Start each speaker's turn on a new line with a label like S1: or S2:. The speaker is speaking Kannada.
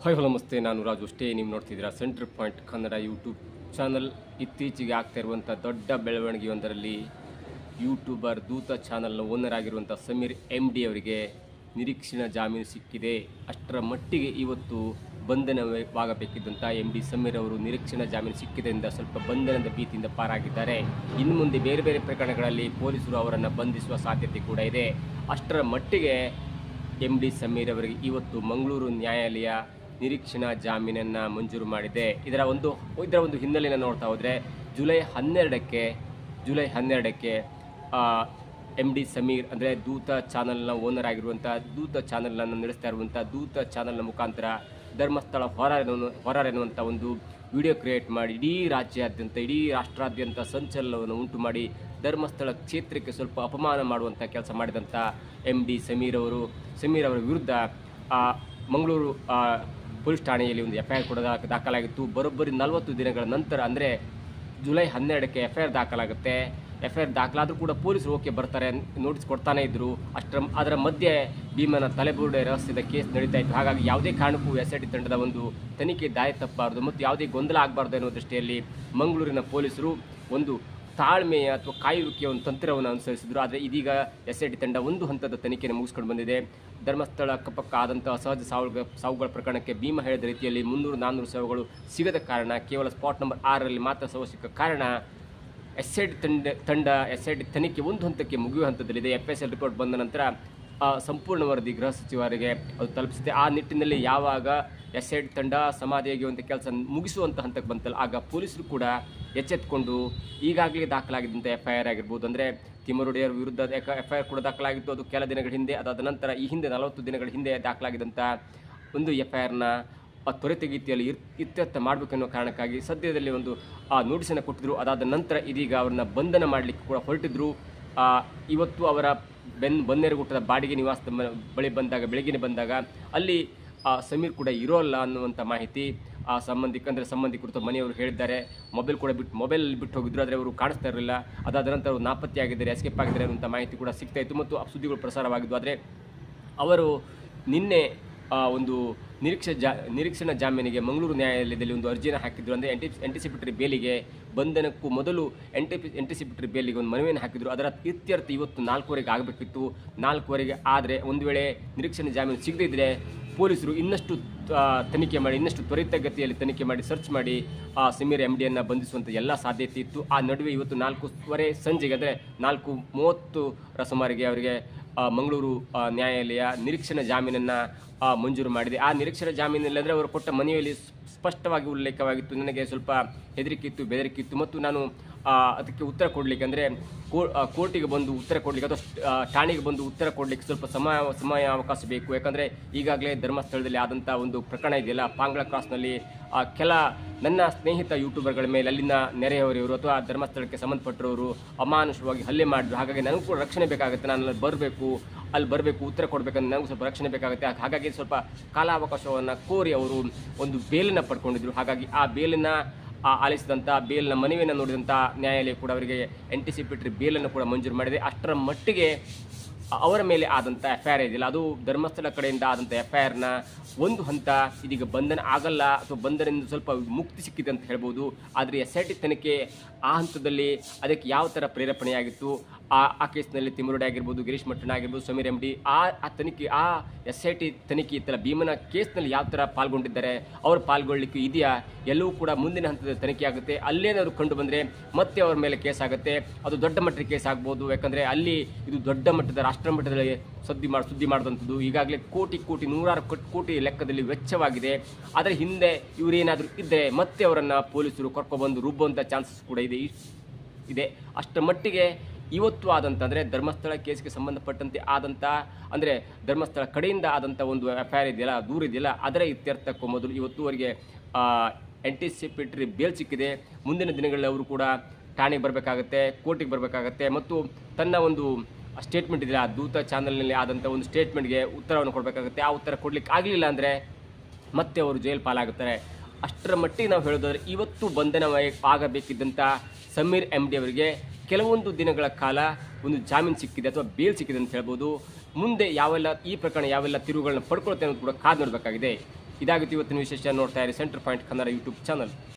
S1: ಹಾಯ್ ಹಲೋ ನಮಸ್ತೆ, ನಾನು ರಾಜು. ಅಷ್ಟೇ ನೀವು ನೋಡ್ತಿದ್ದೀರಾ centre point Kannada YouTube channel. ಇತ್ತೀಚೆಗೆ ಆಗ್ತಾ ಇರುವಂಥ ದೊಡ್ಡ ಬೆಳವಣಿಗೆಯೊಂದರಲ್ಲಿ ಯೂಟ್ಯೂಬರ್ ದೂತ ಚಾನಲ್ನ ಓನರ್ ಆಗಿರುವಂಥ ಸಮೀರ್ MD ಅವರಿಗೆ ನಿರೀಕ್ಷಣಾ ಜಾಮೀನು ಸಿಕ್ಕಿದೆ. ಅಷ್ಟರ ಮಟ್ಟಿಗೆ ಇವತ್ತು ಬಂಧನವಾಗಬೇಕಿದ್ದಂಥ MD ಸಮೀರ್ ಅವರು ನಿರೀಕ್ಷಣಾ ಜಾಮೀನು ಸಿಕ್ಕಿದ್ದರಿಂದ ಸ್ವಲ್ಪ ಬಂಧನದ ಭೀತಿಯಿಂದ ಪಾರಾಗಿದ್ದಾರೆ. ಇನ್ನು ಮುಂದೆ ಬೇರೆ ಬೇರೆ ಪ್ರಕರಣಗಳಲ್ಲಿ ಪೊಲೀಸರು ಅವರನ್ನು ಬಂಧಿಸುವ ಸಾಧ್ಯತೆ ಕೂಡ ಇದೆ. ಅಷ್ಟರ ಮಟ್ಟಿಗೆ MD ಸಮೀರ್ ಅವರಿಗೆ ಇವತ್ತು ಮಂಗಳೂರು ನ್ಯಾಯಾಲಯ ನಿರೀಕ್ಷಣಾ ಜಾಮೀನನ್ನು ಮಂಜೂರು ಮಾಡಿದೆ. ಇದರ ಒಂದು ಹಿನ್ನೆಲೆಯನ್ನು ನೋಡ್ತಾ ಹೋದರೆ ಜುಲೈ 12ಕ್ಕೆ MD ಸಮೀರ್ ಅಂದರೆ ದೂತ ಚಾನಲ್ನ ಓನರ್ ಆಗಿರುವಂಥ ದೂತ ಚಾನಲನ್ನು ನಡೆಸ್ತಾ ಇರುವಂಥ ದೂತ ಚಾನಲ್ನ ಮುಖಾಂತರ ಧರ್ಮಸ್ಥಳ ಹೊರಾರ್ ಎನ್ನುವಂಥ ಒಂದು ವಿಡಿಯೋ ಕ್ರಿಯೇಟ್ ಮಾಡಿ ಇಡೀ ರಾಷ್ಟ್ರಾದ್ಯಂತ ಸಂಚಲನವನ್ನು ಉಂಟು ಮಾಡಿ ಧರ್ಮಸ್ಥಳ ಕ್ಷೇತ್ರಕ್ಕೆ ಸ್ವಲ್ಪ ಅಪಮಾನ ಮಾಡುವಂಥ ಕೆಲಸ ಮಾಡಿದಂಥ MD ಸಮೀರ್ ಅವರ ವಿರುದ್ಧ ಮಂಗಳೂರು ಪೊಲೀಸ್ ಠಾಣೆಯಲ್ಲಿ ಒಂದು FIR ಕೂಡ ದಾಖಲಾಗಿತ್ತು. ಬರೋಬ್ಬರಿ 40 ದಿನಗಳ ನಂತರ ಅಂದರೆ ಜುಲೈ 12ಕ್ಕೆ FIR ದಾಖಲಾಗುತ್ತೆ. FIR ದಾಖಲಾದರೂ ಕೂಡ ಪೊಲೀಸರು ಓಕೆ ಬರ್ತಾರೆ, ನೋಟಿಸ್ ಕೊಡ್ತಾನೇ ಇದ್ದರು. ಅದರ ಮಧ್ಯೆ ಭೀಮನ ತಲೆಬುರುಡೆ ರಹಸ್ಯದ ಕೇಸ್ ನಡೀತಾ ಇತ್ತು. ಹಾಗಾಗಿ ಯಾವುದೇ ಕಾರಣಕ್ಕೂ SIT ತಂಡದ ಒಂದು ತನಿಖೆ ದಾರಿ ತಪ್ಪಬಾರ್ದು ಮತ್ತು ಯಾವುದೇ ಗೊಂದಲ ಆಗಬಾರ್ದು ಅನ್ನೋ ದೃಷ್ಟಿಯಲ್ಲಿ ಮಂಗಳೂರಿನ ಪೊಲೀಸರು ಒಂದು ತಾಳ್ಮೆಯ ಅಥವಾ ಕಾಯುವಿಕೆಯ ಒಂದು ತಂತ್ರವನ್ನು ಅನುಸರಿಸಿದರು. ಆದರೆ ಇದೀಗ SIT ತಂಡ ಒಂದು ಹಂತದ ತನಿಖೆಯನ್ನು ಮುಗಿಸ್ಕೊಂಡು ಬಂದಿದೆ. ಧರ್ಮಸ್ಥಳ ಅಕ್ಕಪಕ್ಕ ಆದಂಥ ಅಸಹಜ ಸಾವುಗಳ ಪ್ರಕರಣಕ್ಕೆ ಭೀಮ ಹೇಳಿದ ರೀತಿಯಲ್ಲಿ 300-400 ಶವಗಳು ಸಿಗದ ಕಾರಣ, ಕೇವಲ ಸ್ಪಾಟ್ ನಂಬರ್ 6ರಲ್ಲಿ ಮಾತ್ರ ಶವ ಸಿಕ್ಕ ಕಾರಣ SIT ತನಿಖೆ ಒಂದು ಹಂತಕ್ಕೆ ಮುಗಿಯುವ ಹಂತದಲ್ಲಿದೆ. FSL ರಿಪೋರ್ಟ್ ಬಂದ ನಂತರ ಸಂಪೂರ್ಣ ವರದಿ ಗೃಹ ಸಚಿವರಿಗೆ ಅದು ತಲುಪಿಸಿದೆ. ಆ ನಿಟ್ಟಿನಲ್ಲಿ ಯಾವಾಗ SIT ತಂಡ ಸಮಾಧಿ ಆಗುವಂಥ ಕೆಲಸ ಮುಗಿಸುವಂಥ ಹಂತಕ್ಕೆ ಬಂತಲ್ಲ, ಆಗ ಪೊಲೀಸರು ಕೂಡ ಎಚ್ಚೆತ್ತುಕೊಂಡು ಈಗಾಗಲೇ ದಾಖಲಾಗಿದ್ದಂಥ FIR ಆಗಿರ್ಬೋದು, ಅಂದರೆ ತಿಮ್ಮರೊಡೆಯರ್ ವಿರುದ್ಧ FIR ಕೂಡ ದಾಖಲಾಗಿತ್ತು. ಅದು ಕೆಲ ದಿನಗಳ ಹಿಂದೆ, ಅದಾದ ನಂತರ ಈ ಹಿಂದೆ 40 ದಿನಗಳ ಹಿಂದೆ ದಾಖಲಾಗಿದ್ದಂಥ ಒಂದು FIRನ ತ್ವರಿತಗತಿಯಲ್ಲಿ ಇತ್ಯರ್ಥ ಮಾಡಬೇಕೆನ್ನೋ ಕಾರಣಕ್ಕಾಗಿ ಸದ್ಯದಲ್ಲಿ ಒಂದು ನೋಟಿಸನ್ನು ಕೊಟ್ಟಿದ್ದರು. ಅದಾದ ನಂತರ ಇದೀಗ ಅವ್ರನ್ನ ಬಂಧನ ಮಾಡಲಿಕ್ಕೆ ಕೂಡ ಹೊರಟಿದ್ರು. ಇವತ್ತು ಅವರ ಬನ್ನೇರುಗುಟ್ಟದ ಬಾಡಿಗೆ ನಿವಾಸದ ಬಳಿ ಬೆಳಗ್ಗೆ ಬಂದಾಗ ಅಲ್ಲಿ ಸಮೀರ್ ಕೂಡ ಇರೋಲ್ಲ ಅನ್ನುವಂಥ ಮಾಹಿತಿ ಸಂಬಂಧಿಕರು ಮನೆಯವರು ಹೇಳಿದ್ದಾರೆ. ಮೊಬೈಲ್ ಬಿಟ್ಟು ಹೋಗಿದ್ರು, ಆದರೆ ಅವರು ಕಾಣಿಸ್ತಾ ಇರಲಿಲ್ಲ. ಅದಾದ ನಂತರ ಅವರು ನಾಪತ್ತೆಯಾಗಿದ್ದಾರೆ, ಎಸ್ಕೇಪ್ ಆಗಿದ್ದಾರೆ ಅನ್ನುವಂಥ ಮಾಹಿತಿ ಕೂಡ ಸಿಗ್ತಾ ಇತ್ತು ಮತ್ತು ಸುದ್ದಿಗಳು ಪ್ರಸಾರವಾಗಿದ್ದು. ಆದರೆ ಅವರು ನಿನ್ನೆ ಒಂದು ನಿರೀಕ್ಷಣಾ ಜಾಮೀನಿಗೆ ಮಂಗಳೂರು ನ್ಯಾಯಾಲಯದಲ್ಲಿ ಒಂದು ಅರ್ಜಿಯನ್ನು ಹಾಕಿದ್ರು. ಅಂದರೆ ಆಂಟಿಸಿಪೇಟರಿ ಬೇಲಿಗೆ ಬಂಧನಕ್ಕೂ ಮೊದಲು ಆಂಟಿಸಿಪೇಟರಿ ಬೇಲಿಗೆ ಒಂದು ಮನವಿಯನ್ನು ಹಾಕಿದ್ರು. ಅದರ ಇತ್ಯರ್ಥ ಇವತ್ತು 4:15 ಆಗಬೇಕಿತ್ತು. 4:15 ಆದರೆ ಒಂದು ವೇಳೆ ನಿರೀಕ್ಷಣಾ ಜಾಮೀನು ಸಿಗದಿದ್ದರೆ ಪೊಲೀಸರು ಇನ್ನಷ್ಟು ತನಿಖೆ ಮಾಡಿ, ಇನ್ನಷ್ಟು ತ್ವರಿತಗತಿಯಲ್ಲಿ ತನಿಖೆ ಮಾಡಿ, ಸರ್ಚ್ ಮಾಡಿ ಸಮೀರ್ MDಯನ್ನು ಬಂಧಿಸುವಂಥ ಎಲ್ಲ ಸಾಧ್ಯತೆ ಇತ್ತು. ಆ ನಡುವೆ ಇವತ್ತು 4:15 ಸಂಜೆಗೆ ಅಂದರೆ 4:30ರ ಸುಮಾರಿಗೆ ಅವರಿಗೆ ಮಂಗಳೂರು ನ್ಯಾಯಾಲಯ ನಿರೀಕ್ಷಣಾ ಜಾಮೀನನ್ನು ಮಂಜೂರು ಮಾಡಿದೆ. ಆ ನಿರೀಕ್ಷಣಾ ಜಾಮೀನಿಲ್ಲಂದರೆ ಅವರು ಕೊಟ್ಟ ಮನವಿಯಲ್ಲಿ ಸ್ಪಷ್ಟವಾಗಿ ಉಲ್ಲೇಖವಾಗಿತ್ತು, ನನಗೆ ಸ್ವಲ್ಪ ಹೆದರಿಕೆ ಇತ್ತು, ಬೆದರಿಕೆ ಇತ್ತು ಮತ್ತು ನಾನು ಅದಕ್ಕೆ ಉತ್ತರ ಕೊಡಲಿಕ್ಕೆ, ಅಂದರೆ ಕೋರ್ಟಿಗೆ ಬಂದು ಉತ್ತರ ಕೊಡಲಿಕ್ಕೆ ಅಥವಾ ಠಾಣೆಗೆ ಬಂದು ಉತ್ತರ ಕೊಡಲಿಕ್ಕೆ ಸ್ವಲ್ಪ ಸಮಯ ಅವಕಾಶ ಬೇಕು. ಯಾಕಂದರೆ ಈಗಾಗಲೇ ಧರ್ಮಸ್ಥಳದಲ್ಲಿ ಆದಂಥ ಒಂದು ಪ್ರಕರಣ ಇದೆಯಲ್ಲ, ಪಾಂಗ್ಳ ಕ್ರಾಸ್ನಲ್ಲಿ ಕೆಲ ನನ್ನ ಸ್ನೇಹಿತ ಯೂಟ್ಯೂಬರ್ಗಳ ಮೇಲೆ ಅಲ್ಲಿನ ನೆರೆಯವರವರು ಅಥವಾ ಧರ್ಮಸ್ಥಳಕ್ಕೆ ಸಂಬಂಧಪಟ್ಟವರು ಅಮಾನುಷವಾಗಿ ಹಲ್ಲೆ ಮಾಡಿದ್ರು. ಹಾಗಾಗಿ ನನಗೂ ಕೂಡ ರಕ್ಷಣೆ ಬೇಕಾಗುತ್ತೆ, ನಾನು ಅಲ್ಲಿ ಬರಬೇಕು, ಉತ್ತರ ಕೊಡಬೇಕಂದ್ರೆ ನನಗೂ ಸ್ವಲ್ಪ ರಕ್ಷಣೆ ಬೇಕಾಗುತ್ತೆ. ಹಾಗಾಗಿ ಸ್ವಲ್ಪ ಕಾಲಾವಕಾಶವನ್ನು ಕೋರಿ ಅವರು ಒಂದು ಬೇಲನ್ನು ಪಡ್ಕೊಂಡಿದ್ರು. ಹಾಗಾಗಿ ಆ ಬೇಲನ್ನು ಆಲಿಸಿದಂಥ ಬೇಲ್ನ ಮನವಿಯನ್ನು ನೋಡಿದಂಥ ನ್ಯಾಯಾಲಯ ಕೂಡ ಅವರಿಗೆ ಆಂಟಿಸಿಪೇಟರಿ ಬೇಲನ್ನು ಕೂಡ ಮಂಜೂರು ಮಾಡಿದೆ. ಅಷ್ಟರ ಮಟ್ಟಿಗೆ ಅವರ ಮೇಲೆ ಆದಂಥ FIR ಇದೆಯಲ್ಲ, ಅದು ಧರ್ಮಸ್ಥಳ ಕಡೆಯಿಂದ ಆದಂಥ FIRನ ಒಂದು ಹಂತ ಇದೀಗ ಬಂಧನ ಆಗಲ್ಲ ಅಥವಾ ಬಂಧನದಿಂದ ಸ್ವಲ್ಪ ಮುಕ್ತಿ ಸಿಕ್ಕಿದೆ ಅಂತ ಹೇಳ್ಬೋದು. ಆದರೆ SIT ತನಿಖೆ ಆ ಹಂತದಲ್ಲಿ ಅದಕ್ಕೆ ಯಾವ ಥರ ಪ್ರೇರೇಪಣೆಯಾಗಿತ್ತು, ಆ ಕೇಸ್ನಲ್ಲಿ ತಿಮ್ಮರೊಡೆ ಆಗಿರ್ಬೋದು, ಗಿರೀಶ್ ಮಟ್ಟಣ್ಣ ಆಗಿರ್ಬೋದು, ಸಮೀರ್ MD ಆ ತನಿಖೆ, ಆ SIT ತನಿಖೆ ಇತ್ತಲ್ಲ, ಭೀಮನ ಕೇಸ್ನಲ್ಲಿ ಯಾವ ಥರ ಪಾಲ್ಗೊಂಡಿದ್ದಾರೆ, ಅವರು ಪಾಲ್ಗೊಳ್ಳಿಕ್ಕೆ ಇದೆಯಾ, ಎಲ್ಲವೂ ಕೂಡ ಮುಂದಿನ ಹಂತದ ತನಿಖೆ ಆಗುತ್ತೆ. ಅಲ್ಲೇನಾದ್ರು ಕಂಡು ಬಂದರೆ ಮತ್ತೆ ಅವ್ರ ಮೇಲೆ ಕೇಸ್ ಆಗುತ್ತೆ. ಅದು ದೊಡ್ಡ ಮಟ್ಟದ ಕೇಸ್ ಆಗ್ಬೋದು. ಯಾಕಂದರೆ ಅಲ್ಲಿ ಇದು ದೊಡ್ಡ ಮಟ್ಟದ ರಾಷ್ಟ್ರ ಮಟ್ಟದಲ್ಲಿ ಸುದ್ದಿ ಮಾಡಿದಂಥದ್ದು. ಈಗಾಗಲೇ ನೂರಾರು ಕೋಟಿ ಲೆಕ್ಕದಲ್ಲಿ ವೆಚ್ಚವಾಗಿದೆ. ಅದರ ಹಿಂದೆ ಇವರೇನಾದರೂ ಇದ್ದರೆ ಮತ್ತೆ ಅವರನ್ನು ಪೊಲೀಸರು ಕರ್ಕೊಬಂದು ರುಬ್ಬುವಂಥ ಚಾನ್ಸಸ್ ಕೂಡ ಇದೆ. ಅಷ್ಟರ ಮಟ್ಟಿಗೆ ಇವತ್ತು ಆದಂಥ, ಅಂದರೆ ಧರ್ಮಸ್ಥಳ ಕೇಸ್ಗೆ ಸಂಬಂಧಪಟ್ಟಂತೆ ಆದಂಥ, ಅಂದರೆ ಧರ್ಮಸ್ಥಳ ಕಡೆಯಿಂದ ಆದಂಥ ಒಂದು FIR ಇದೆಯಲ್ಲ, ದೂರ ಇದೆಯಲ್ಲ, ಅದರ ಇತ್ಯರ್ಥಕ್ಕೂ ಮೊದಲು ಇವತ್ತುವರೆಗೆ ಆಂಟಿಸಿಪೇಟರಿ ಬೇಲ್ ಸಿಕ್ಕಿದೆ. ಮುಂದಿನ ದಿನಗಳಲ್ಲಿ ಅವರು ಕೂಡ ಠಾಣೆಗೆ ಬರಬೇಕಾಗತ್ತೆ, ಕೋರ್ಟಿಗೆ ಬರಬೇಕಾಗತ್ತೆ ಮತ್ತು ತನ್ನ ಒಂದು ಸ್ಟೇಟ್ಮೆಂಟ್ ಇದೆಯಲ್ಲ, ದೂತ ಚಾನಲ್ನಲ್ಲಿ ಆದಂಥ ಒಂದು ಸ್ಟೇಟ್ಮೆಂಟ್ಗೆ ಉತ್ತರವನ್ನು ಕೊಡಬೇಕಾಗುತ್ತೆ. ಆ ಉತ್ತರ ಕೊಡಲಿಕ್ಕೆ ಆಗಲಿಲ್ಲ ಅಂದರೆ ಮತ್ತೆ ಅವರು ಜೈಲು ಪಾಲಾಗುತ್ತಾರೆ. ಅಷ್ಟರ ಮಟ್ಟಿಗೆ ನಾವು ಹೇಳೋದಾದರೆ ಇವತ್ತು ಬಂಧನವಾಗಬೇಕಿದ್ದಂಥ ಸಮೀರ್ MD ಅವರಿಗೆ ಕೆಲವೊಂದು ದಿನಗಳ ಕಾಲ ಒಂದು ಜಾಮೀನು ಸಿಕ್ಕಿದೆ ಅಥವಾ ಬೇಲ್ ಸಿಕ್ಕಿದೆ ಅಂತ ಹೇಳ್ಬೋದು. ಮುಂದೆ ಈ ಪ್ರಕರಣ ಯಾವೆಲ್ಲ ತಿರುವುಗಳನ್ನ ಪಡ್ಕೊಳ್ತೇವೆ ಅಂತ ಕೂಡ ಕಾದು ನೋಡಬೇಕಾಗಿದೆ. ಇದಾಗುತ್ತೆ ಇವತ್ತಿನ ವಿಶೇಷ. ನೋಡ್ತಾ ಇರಿ centre point Kannada YouTube channel.